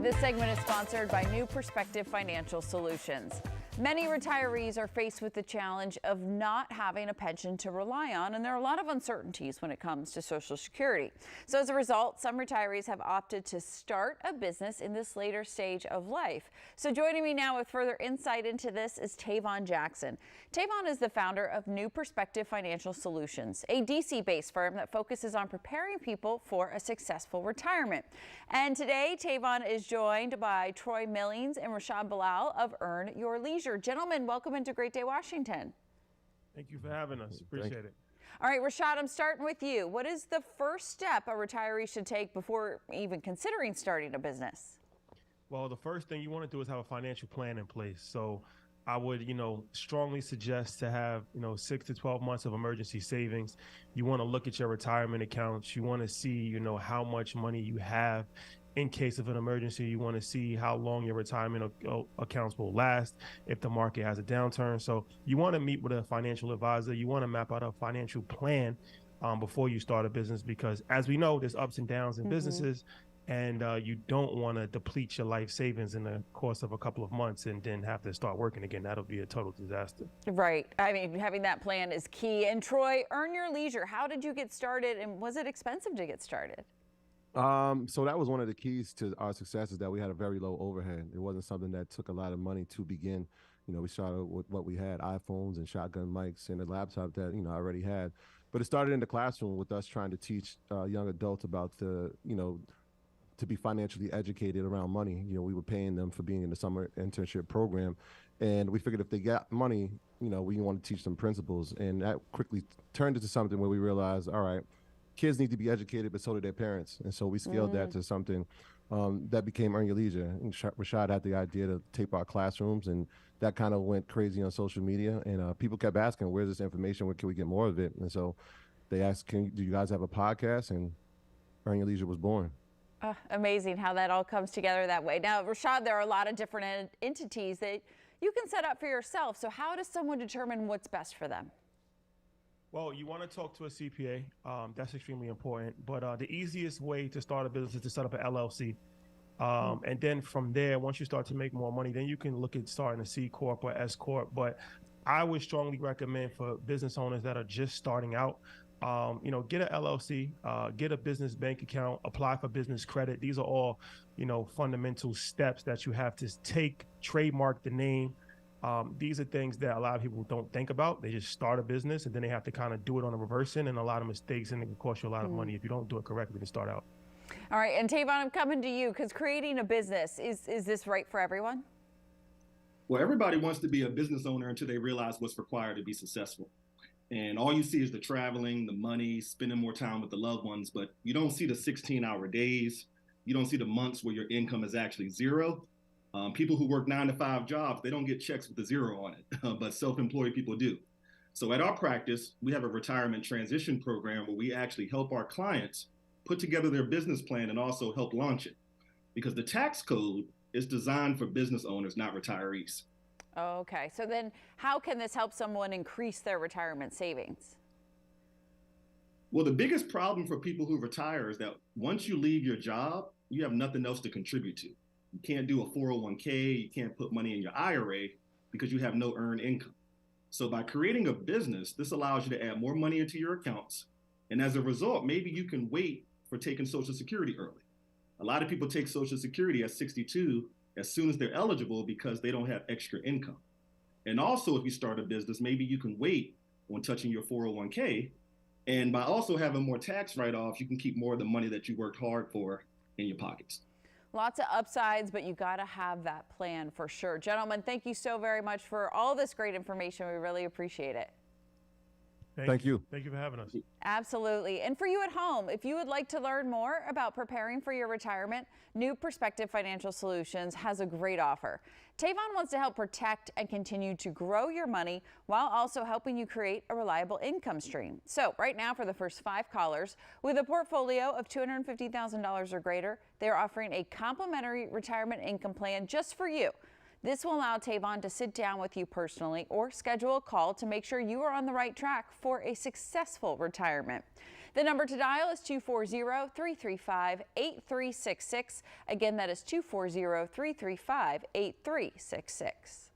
This segment is sponsored by New Perspective Financial Solutions. Many retirees are faced with the challenge of not having a pension to rely on, and there are a lot of uncertainties when it comes to Social Security. So as a result, some retirees have opted to start a business in this later stage of life. So joining me now with further insight into this is Tavon Jackson. Tavon is the founder of New Perspective Financial Solutions, a DC-based firm that focuses on preparing people for a successful retirement. And today, Tavon is joined by Troy Millings and Rashad Bilal of Earn Your Leisure. Gentlemen, welcome into Great Day, Washington. Thank you for having us. Appreciate it. All right, Rashad, I'm starting with you. What is the first step a retiree should take before even considering starting a business? Well, the first thing you want to do is have a financial plan in place. So I would, strongly suggest to have, 6 to 12 months of emergency savings. You want to look at your retirement accounts. You want to see, how much money you have in case of an emergency. You want to see how long your retirement accounts will last if the market has a downturn. So you want to meet with a financial advisor. You want to map out a financial plan before you start a business, because as we know, there's ups and downs in businesses, and you don't want to deplete your life savings in the course of a couple of months and then have to start working again. That'll be a total disaster. Right. I mean, having that plan is key. And Troy, Earn Your Leisure, how did you get started, and was it expensive to get started? So that was one of the keys to our success, is that we had a very low overhead. It wasn't something that took a lot of money to begin. We started with what we had, iPhones and shotgun mics and a laptop that, I already had. But it started in the classroom with us trying to teach young adults about to be financially educated around money. We were paying them for being in the summer internship program. And we figured if they got money, we want to teach them principles. And that quickly turned into something where we realized, all right, kids need to be educated, but so do their parents. And so we scaled that to something that became Earn Your Leisure. And Rashad had the idea to tape our classrooms, and that kind of went crazy on social media. And people kept asking, where's this information? Where can we get more of it? And so they asked, do you guys have a podcast? And Earn Your Leisure was born. Amazing how that all comes together that way. Now, Rashad, there are a lot of different entities that you can set up for yourself. So how does someone determine what's best for them? Well, you want to talk to a CPA. That's extremely important. But the easiest way to start a business is to set up an LLC. And then from there, once you start to make more money, then you can look at starting a C Corp or S Corp. But I would strongly recommend for business owners that are just starting out, get an LLC, get a business bank account, apply for business credit. These are all, fundamental steps that you have to take. Trademark the name. These are things that a lot of people don't think about. They just start a business and then they have to kind of do it on the reverse end, and a lot of mistakes, and it can cost you a lot of money if you don't do it correctly to start out. All right, and Tavon, I'm coming to you, because creating a business, is this right for everyone? Well, everybody wants to be a business owner until they realize what's required to be successful. And all you see is the traveling, the money, spending more time with the loved ones, but you don't see the 16-hour days. You don't see the months where your income is actually zero. People who work 9-to-5 jobs, they don't get checks with a zero on it, but self-employed people do. So at our practice, we have a retirement transition program where we actually help our clients put together their business plan and also help launch it. Because the tax code is designed for business owners, not retirees. Okay, so then how can this help someone increase their retirement savings? Well, the biggest problem for people who retire is that once you leave your job, you have nothing else to contribute to. You can't do a 401k, you can't put money in your IRA because you have no earned income. So by creating a business, this allows you to add more money into your accounts. And as a result, maybe you can wait for taking Social Security early. A lot of people take Social Security at 62 as soon as they're eligible because they don't have extra income. And also, if you start a business, maybe you can wait on touching your 401k. And by also having more tax write-offs, you can keep more of the money that you worked hard for in your pockets. Lots of upsides, but you got to have that plan for sure. Gentlemen, thank you so very much for all this great information. We really appreciate it. Thank you. Thank you for having us. Absolutely. And for you at home, if you would like to learn more about preparing for your retirement, New Perspective Financial Solutions has a great offer. Tavon wants to help protect and continue to grow your money while also helping you create a reliable income stream. So right now, for the first 5 callers with a portfolio of $250,000 or greater, they're offering a complimentary retirement income plan just for you. This will allow Tavon to sit down with you personally or schedule a call to make sure you are on the right track for a successful retirement. The number to dial is 240-335-8366. Again, that is 240-335-8366.